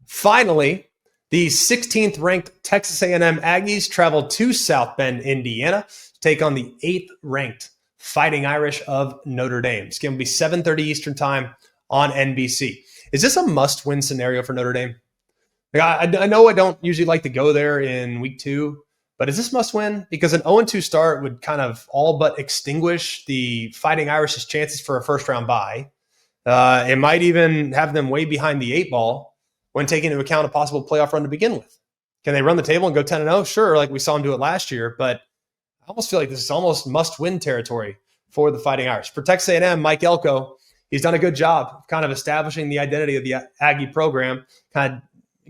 Finally, the 16th ranked Texas A&M Aggies traveled to South Bend, Indiana to take on the 8th ranked Fighting Irish of Notre Dame. It's going to be 7:30 Eastern time on NBC. Is this a must-win scenario for Notre Dame? I know I don't usually like to go there in week 2, but is this must-win? Because an 0-2 start would kind of all but extinguish the Fighting Irish's chances for a first-round bye. It might even have them way behind the 8 ball when taking into account a possible playoff run to begin with. Can they run the table and go 10-0? Sure, like we saw them do it last year, but I almost feel like this is almost must-win territory for the Fighting Irish. For Texas A&M, Mike Elko, he's done a good job of kind of establishing the identity of the Aggie program, kind of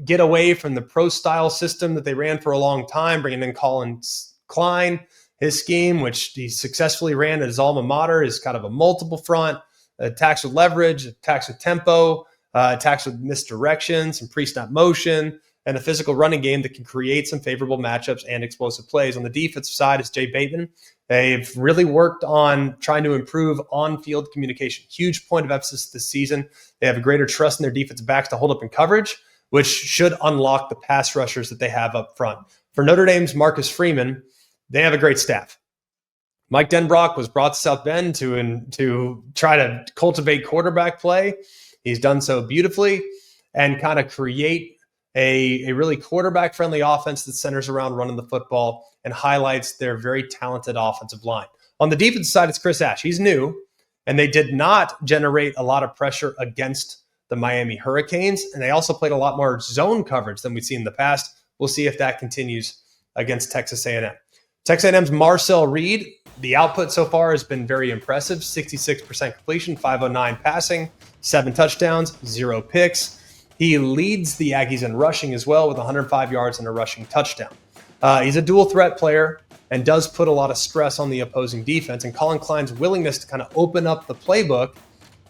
get away from the pro-style system that they ran for a long time, bringing in Colin Klein. His scheme, which he successfully ran at his alma mater, is kind of a multiple front, attacks with leverage, attacks with tempo, attacks with misdirection, some pre-snap motion, and a physical running game that can create some favorable matchups and explosive plays. On the defensive side is Jay Bateman. They've really worked on trying to improve on-field communication. Huge point of emphasis this season. They have a greater trust in their defensive backs to hold up in coverage, which should unlock the pass rushers that they have up front. For Notre Dame's Marcus Freeman, they have a great staff. Mike Denbrock was brought to South Bend to try to cultivate quarterback play. He's done so beautifully and kind of create a really quarterback-friendly offense that centers around running the football and highlights their very talented offensive line. On the defensive side, it's Chris Ash. He's new, and they did not generate a lot of pressure against the Miami Hurricanes, and they also played a lot more zone coverage than we've seen in the past. We'll see if that continues against Texas A&M. Texas A&M's Marcel Reed, the output so far has been very impressive. 66% completion, 509 passing, 7 touchdowns, 0 picks. He leads the Aggies in rushing as well with 105 yards and a rushing touchdown. He's a dual threat player and does put a lot of stress on the opposing defense. And Colin Klein's willingness to kind of open up the playbook,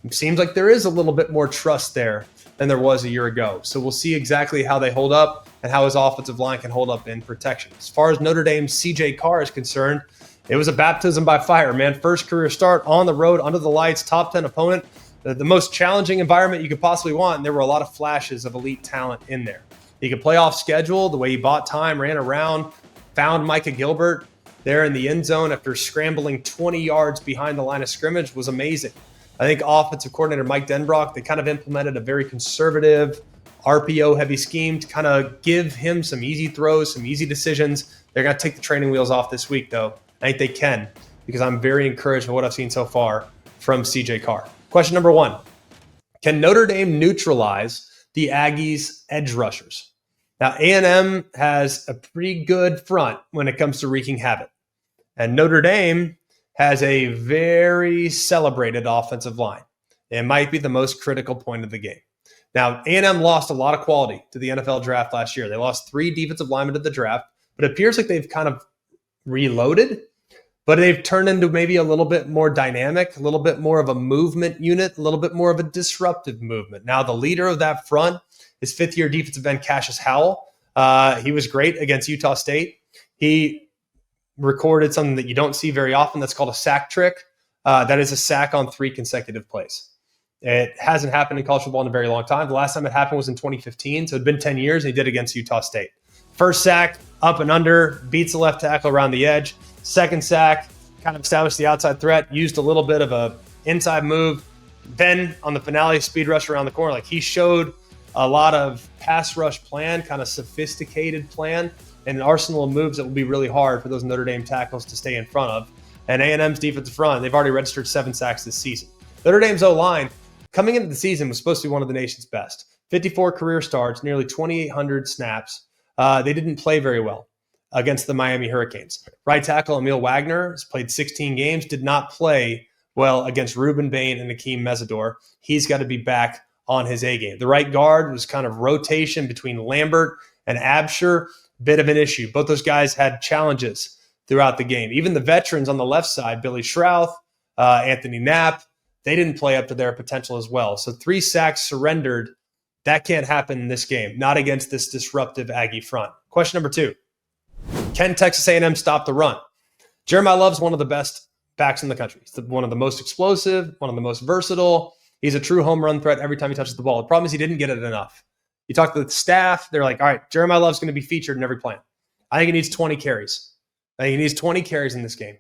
it seems like there is a little bit more trust there than there was a year ago. So we'll see exactly how they hold up and how his offensive line can hold up in protection. As far as Notre Dame's CJ Carr is concerned, it was a baptism by fire, man. First career start on the road, under the lights, top 10 opponent, the most challenging environment you could possibly want. And there were a lot of flashes of elite talent in there. He could play off schedule, the way he bought time, ran around, found Micah Gilbert there in the end zone after scrambling 20 yards behind the line of scrimmage was amazing. I think offensive coordinator Mike Denbrock, they kind of implemented a very conservative, RPO-heavy scheme to kind of give him some easy throws, some easy decisions. They're going to take the training wheels off this week, though. I think they can, because I'm very encouraged by what I've seen so far from CJ Carr. Question number 1. Can Notre Dame neutralize the Aggies' edge rushers? Now, A&M has a pretty good front when it comes to wreaking havoc. And Notre Dame has a very celebrated offensive line. It might be the most critical point of the game. Now, A&M lost a lot of quality to the NFL draft last year. They lost 3 defensive linemen to the draft, but it appears like they've kind of reloaded, but they've turned into maybe a little bit more dynamic, a little bit more of a movement unit, a little bit more of a disruptive movement. Now, the leader of that front is 5th-year defensive end Cassius Howell. He was great against Utah State. He recorded something that you don't see very often that's called a sack trick. That is a sack on 3 consecutive plays. It hasn't happened in college football in a very long time. The last time it happened was in 2015, so it'd been 10 years, and he did it against Utah State. First sack, up and under, beats the left tackle around the edge. Second sack, kind of established the outside threat, used a little bit of a inside move. Then on the finale, speed rush around the corner. Like, he showed a lot of pass rush plan, kind of sophisticated plan, and an arsenal of moves that will be really hard for those Notre Dame tackles to stay in front of. And A&M's defensive front, they've already registered 7 sacks this season. Notre Dame's O-line, coming into the season, was supposed to be one of the nation's best. 54 career starts, nearly 2,800 snaps. They didn't play very well against the Miami Hurricanes. Right tackle Emil Wagner has played 16 games, did not play well against Ruben Bain and Akeem Mesidor. He's got to be back on his A game. The right guard was kind of rotation between Lambert and Absher. Bit of an issue. Both those guys had challenges throughout the game. Even the veterans on the left side, Billy Schrouth, Anthony Knapp, they didn't play up to their potential as well. So 3 sacks surrendered. That can't happen in this game, not against this disruptive Aggie front. Question number 2. Can Texas A&M stop the run? Jeremiah Love's one of the best backs in the country. He's one of the most explosive, one of the most versatile. He's a true home run threat every time he touches the ball. The problem is he didn't get it enough. You talk to the staff, they're like, all right, Jeremiah Love's going to be featured in every plan. I think he needs 20 carries. I think he needs 20 carries in this game.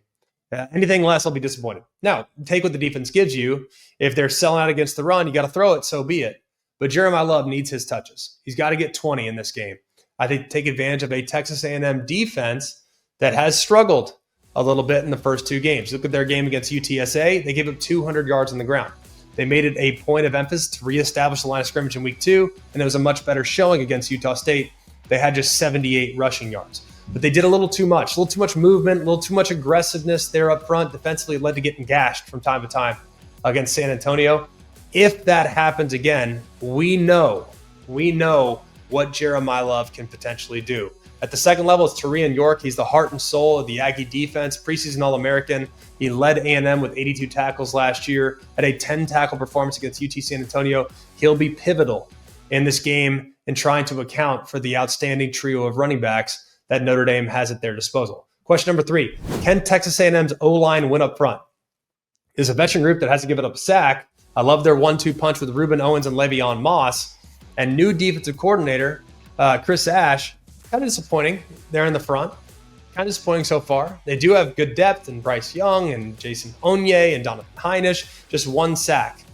Anything less, I'll be disappointed. Now, take what the defense gives you. If they're selling out against the run, you got to throw it, so be it. But Jeremiah Love needs his touches. He's got to get 20 in this game. I think take advantage of a Texas A&M defense that has struggled a little bit in the first two games. Look at their game against UTSA. They gave up 200 yards on the ground. They made it a point of emphasis to reestablish the line of scrimmage in week 2, and there was a much better showing against Utah State. They had just 78 rushing yards. But they did a little too much movement, a little too much aggressiveness there up front. Defensively, it led to getting gashed from time to time against San Antonio. If that happens again, we know what Jeremiah Love can potentially do. At the second level, it's Tarian York. He's the heart and soul of the Aggie defense, preseason All-American. He led A&M with 82 tackles last year, had a 10-tackle performance against UT San Antonio. He'll be pivotal in this game in trying to account for the outstanding trio of running backs that Notre Dame has at their disposal. Question number 3, can Texas A&M's O-line win up front? It's a veteran group that hasn't given up a sack. I love their 1-2 punch with Reuben Owens and Le'Veon Moss. And new defensive coordinator, Chris Ash, kind of disappointing there in the front. Kind of disappointing so far. They do have good depth in Bryce Young and Jason Onye and Donovan Heinisch. Just one sack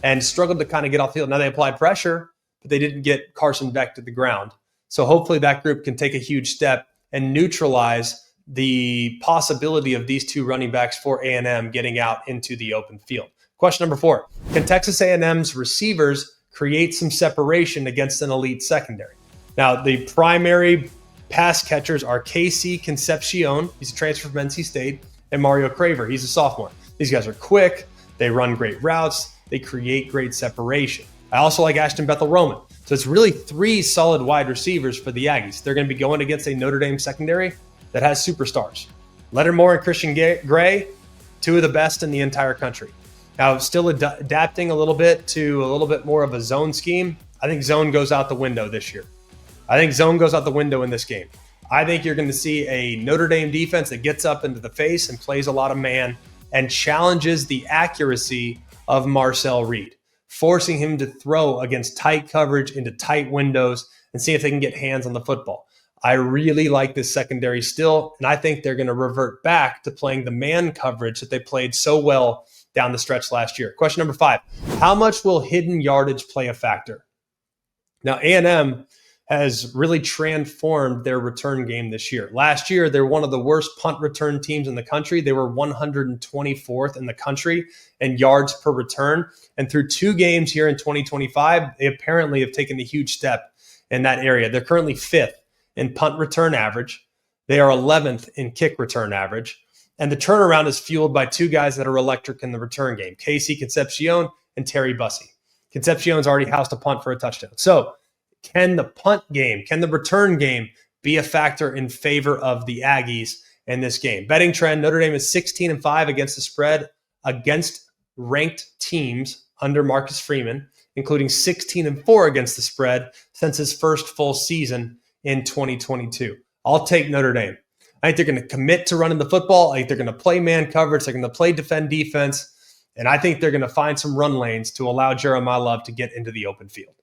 and struggled to kind of get off the field. Now they applied pressure, but they didn't get Carson Beck to the ground. So hopefully that group can take a huge step and neutralize the possibility of these two running backs for A&M getting out into the open field. Question number 4, can Texas A&M's receivers create some separation against an elite secondary? Now, the primary pass catchers are Casey Concepcion. He's a transfer from NC State, and Mario Craver. He's a sophomore. These guys are quick. They run great routes. They create great separation. I also like Ashton Bethel-Roman. So it's really 3 solid wide receivers for the Aggies. They're going to be going against a Notre Dame secondary that has superstars. Leonard Moore and Christian Gray, 2 of the best in the entire country. Now, still adapting a little bit to a little bit more of a zone scheme. I think zone goes out the window this year. I think zone goes out the window in this game. I think you're going to see a Notre Dame defense that gets up into the face and plays a lot of man and challenges the accuracy of Marcel Reed, forcing him to throw against tight coverage into tight windows and see if they can get hands on the football. I really like this secondary still, and I think they're going to revert back to playing the man coverage that they played so well down the stretch last year. Question number 5, how much will hidden yardage play a factor? Now, A&M has really transformed their return game this year. Last year, they're one of the worst punt return teams in the country. They were 124th in the country in yards per return. And through 2 games here in 2025, they apparently have taken a huge step in that area. They're currently 5th in punt return average. They are 11th in kick return average. And the turnaround is fueled by 2 guys that are electric in the return game, Casey Concepcion and Terry Bussey. Concepcion's already housed a punt for a touchdown. So can the punt game, can the return game be a factor in favor of the Aggies in this game? Betting trend, Notre Dame is 16-5 against the spread against ranked teams under Marcus Freeman, including 16-4 against the spread since his first full season in 2022. I'll take Notre Dame. I think they're going to commit to running the football. I think they're going to play man coverage. They're going to play defend defense. And I think they're going to find some run lanes to allow Jeremiah Love to get into the open field.